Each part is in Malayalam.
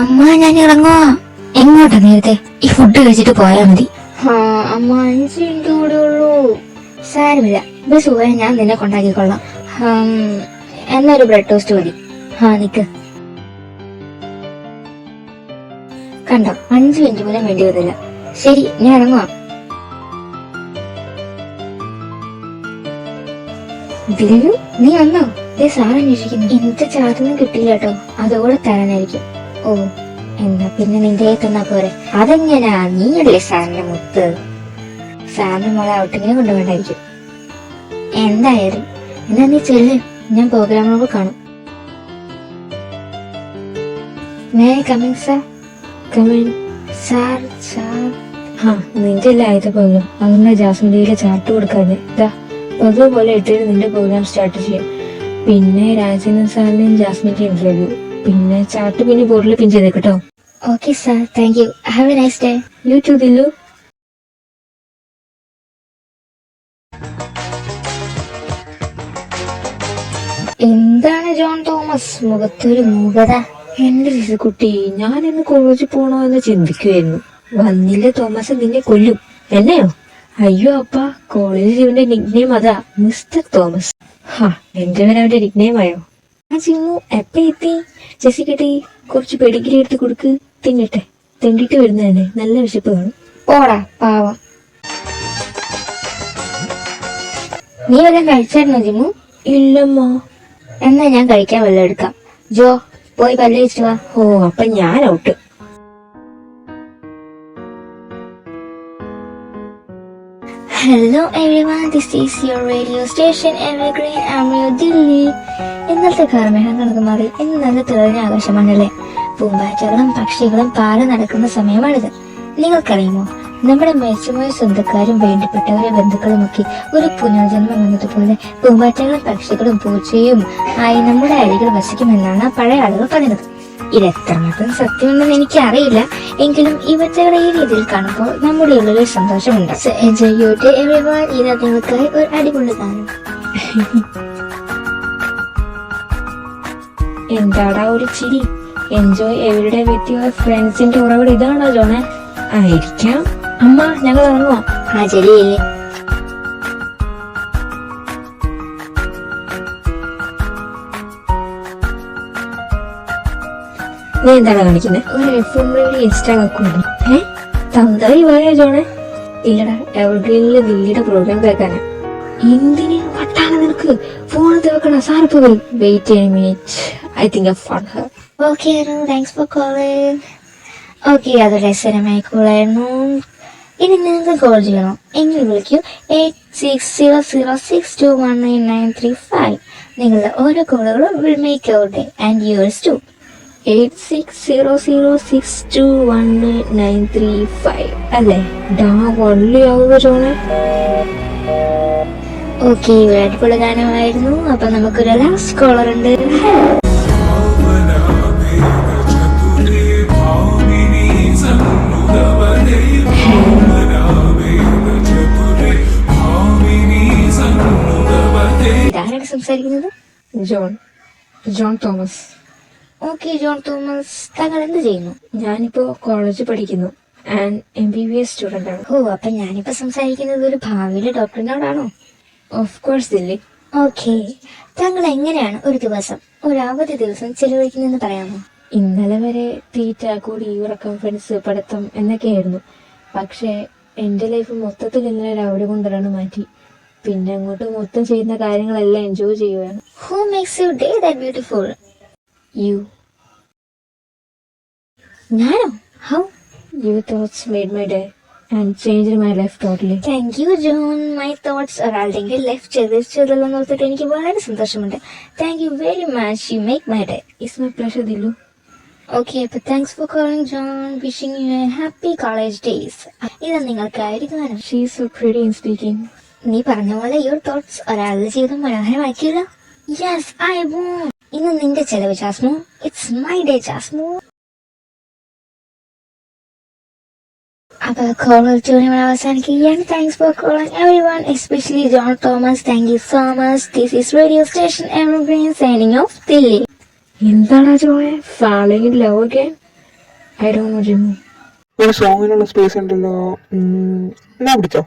അമ്മ ഞാൻ ഇറങ്ങുവാ. എങ്ങോട്ടാ നേരത്തെ? ഈ ഫുഡ് കഴിച്ചിട്ട് പോയാ മതി. അമ്മ 5 മിനിറ്റ് കൂടെ ഉള്ളൂ. സാരമില്ല, ബസ് പോയാൽ ഞാൻ നിന്നെ കൊണ്ടാക്കിക്കൊള്ളാം. എന്നൊരു ബ്രെഡ് ടോസ്റ്റ് മതി. നിക്ക്. കണ്ടോ, 5 മിനിറ്റ് പോലും വേണ്ടി വന്നില്ല. ശരി, ഞാൻ ഇറങ്ങുവാ. ദില്ലു, നീ വന്നോ? സാർ അന്വേഷിക്കുന്നു. ഇന്നത്തെ ചാർജൊന്നും കിട്ടില്ല കേട്ടോ, അതോടെ തരാനായിരിക്കും. ഓ, എന്നാ പിന്നെ നിന്റെ തന്നാ പോരെ. അതെങ്ങനാ? നീയല്ലേ സാറിന്റെ മുത്ത്. സാറിന് മോളെ ഔട്ടിങ്ങിന് കൊണ്ടുപോകണ്ടായിരിക്കും. എന്തായാലും എന്നാ നീ ചെല്ല്, ഞാൻ പ്രോഗ്രാമുകൾ കാണും. May coming sir? Come in. Sir നിന്റെ എല്ലാം ആയത് പോലും അതുകൊണ്ട് ജാസ്മിനിയിലെ ചാർട്ട് കൊടുക്കാതെ അതുപോലെ ഇട്ടിട്ട് നിന്റെ പ്രോഗ്രാം സ്റ്റാർട്ട് ചെയ്യാം. പിന്നെ രാജേന്ദ്രൻ സാറിന്റെയും ജാസ്മിന്റെ ഇന്റർവ്യൂ, പിന്നെ ചാർട്ട് പിന്നെ ബോർഡിൽ പിൻ ചെയ്തേക്കട്ടോ. Okay sir, thank you. Have a nice day. You too Dillu. എന്താണ് ജോൺ തോമസ്, മുഖത്തൊരു മൂകത? എന്റെ ലിസുകുട്ടി, ഞാൻ ഇന്ന് കോളേജിൽ പോണോ എന്ന് ചിന്തിക്കുമായിരുന്നു. വന്നില്ല തോമസ് നിന്നെ കൊല്ലും. എന്നെയോ? അയ്യോ അപ്പ, കോളേജിൽ ഇവന്റെ നിക്നെയിം അതാ, മിസ്റ്റർ തോമസ്. എന്റെ പേര് അവന്റെ നിക്നെയിം ആയോ? ചിമ്മു എപ്പ എത്തി? ജെസിക്കട്ടി കുറച്ച് പെഡിഗ്രി എടുത്ത് കൊടുക്ക്, തിന്നട്ടെ. തിണ്ടിട്ട് വരുന്നതന്നെ, നല്ല വിശപ്പ് കാണും. ഓടാ പാവം. നീ വല്ലതും കഴിച്ചായിരുന്നോ ജിമ്മു? ഇല്ലമ്മ. എന്നാ ഞാൻ കഴിക്കാൻ വല്ലതും എടുക്കാം. ജോ, പോയി പല്ല് വെച്ചിട്ട് വാ. ഓ, അപ്പൊ ഞാൻ out. Hello everyone, this is your radio station Evergreen. I'm your Dilly. ഇന്നത്തെ കാർമേഘങ്ങളൊക്കെ മാറി ഇന്ന് നല്ല തെളിഞ്ഞ ആകാശമാണല്ലേ. പൂമ്പാറ്റകളും പക്ഷികളും പാറി നടക്കുന്ന സമയമാണിത്. നിങ്ങൾക്കറിയുമോ, നമ്മുടെ മരിച്ചുപോയ സ്വന്തക്കാരും വേണ്ടപ്പെട്ടവരെ ബന്ധുക്കളുമൊക്കെ ഒരു പുനർജന്മം വന്നതുപോലെ പൂമ്പാറ്റകളും പക്ഷികളും പൂച്ചയും ആയി നമ്മുടെ അരികൾ വസിക്കുമെന്നാണ് പഴയ ആളുകൾ പറയുന്നത്. ഇത് എത്രമാത്രം സത്യമുണ്ടെന്ന് എനിക്ക് അറിയില്ല, എങ്കിലും ഇവറ്റകളെ ഈ രീതിയിൽ കാണുമ്പോൾ നമ്മുടെ ഉള്ളിൽ സന്തോഷമുണ്ട്. Enjoy your day everyone. ഇത് നിങ്ങൾക്കായി ഒരു അടിപൊളി ഗാനം. എന്താടാ ഒരു ചിരി? എൻജോയ് എവരിഡേ വിത്ത് യുവർ ഫ്രണ്ട്സിന്റെ ഉറവിടം ഇതാണോ ജോണെ? ആയിരിക്കാം. അമ്മ, ഞങ്ങൾ ഇറങ്ങുവാ. ശരിയല്ലേ? നീ എന്താണ് കാണിക്കുന്നത്? ഒരു എഫ് ഇൻസ്റ്റാഗ്രാം അക്കൗണ്ട്. തന്തായി പോയാ ജോണെ? ഇല്ലടാ, എവർഗ്രീനില് ദില്ലിയുടെ പ്രോഗ്രാം കേൾക്കാനാ. എന്തിന് വട്ടാണ് നിനക്ക്? ഫോൺ വെക്കണ സാറിപ്പോ വരും. Wait a minute, I think I found her. Okay, thanks for calling. Okay, അത് രസകരമായ കോളായിരുന്നു. ഇനി നിങ്ങൾക്ക് കോൾ ചെയ്യണോ എങ്കിൽ വിളിക്കൂ 8600621993. നിങ്ങളുടെ ഓരോ കോളുകളും will make your day and yours too. 8600621993 അല്ലേ? വള്ളിയാവുക ജോണെ. ഓക്കെ, ഒരു അടിപൊളി ഗാനമായിരുന്നു. അപ്പൊ നമുക്കൊരു ലാസ്റ്റ് കോളർ ഉണ്ട്. ഇതാരാണ് സംസാരിക്കുന്നത്? John Thomas. Okay John Thomas, താങ്കൾ എന്ത് ചെയ്യുന്നു? ഞാനിപ്പോ കോളേജിൽ പഠിക്കുന്നു ആൻഡ് MBBS സ്റ്റുഡന്റ് ആണ്. ഓ, അപ്പൊ ഞാനിപ്പോ സംസാരിക്കുന്നത് ഒരു ഭാവിയിലെ ഡോക്ടറിനോടാണോ? Of course Dilli. ഓക്കെ, താങ്കൾ എങ്ങനെയാണ് ഒരു ദിവസം, ഒരു അവധി ദിവസം ചെലവഴിക്കുന്നതെന്ന് പറയാമോ? ഇന്നലെ വരെ തീറ്റ, കൂടി, ഉറക്കം, ഫ്രണ്ട്സ്, പഠിത്തം എന്നൊക്കെയായിരുന്നു. പക്ഷെ എന്റെ ലൈഫ് മൊത്തത്തിൽ ഇന്നലെ രാവിലെ കൊണ്ടുവരാണ് മാറ്റി. പിന്നെ അങ്ങോട്ട് മൊത്തം ചെയ്യുന്ന കാര്യങ്ങളെല്ലാം എൻജോയ് ചെയ്യുകയാണ്. Who makes your day that beautiful? You. ഞാനോ? How? Your thoughts made my day and changed my life totally. Thank you John. My thoughts ഒരാളുടെ ലൈഫ് ചെയ്തെന്ന് ഓർത്തിട്ട് എനിക്ക് വളരെ സന്തോഷമുണ്ട്. Thank you very much. You make my day. It's my pleasure, Dillu. Okay, but thanks for calling John. Wishing you a happy college days. ഇത് നിങ്ങൾക്കായൊരു ഗാനം. She is so pretty in speaking. നീ പറഞ്ഞ പോലെ your thoughts ഒരാളുടെ ജീവിതം മനോഹരമാക്കിയല്ലോ. Yes, I won. ഇന്ന് നിന്റെ ചെലവ് ജാസ്മു. It's my day, ജാസ്മു. അപ്പൊ കോളർ ട്യൂൺ അവസാനിക്കുകയാണ്. Thanks for calling everyone, especially John Thomas. Thank you so much. This is radio station Evergreen signing off Dilli. എന്താടാ ജോയെ, falling in love again? I don't know Jimmy. ഒരു സോങ്ങിനുള്ള സ്പേസ് ഉണ്ടല്ലോ. എന്നാ പിടിച്ചോ.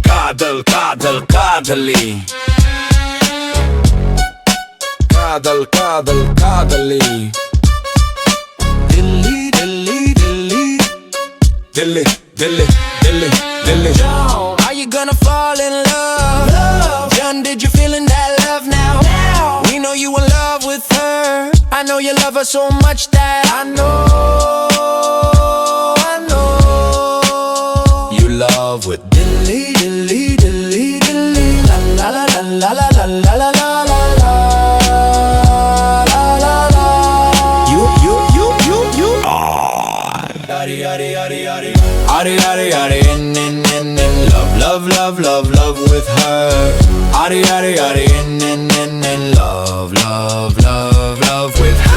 Kadal, kadal, kadali. Kadal, kadal, kadali. Dilli, dilli, dilli. Dilli, dilli, dilli, dilli. Are you gonna fall in love? John, did you feeling that love now? We know you in love with her. I know you love her so much that I know you love with dilly, dilly, dilly, dilly. La la la la la la la la la la la la la la. You. Yari yari yari yari. Yari yari yari in love, love, love, love with her. Yari yari yari in love, love, love, love with her.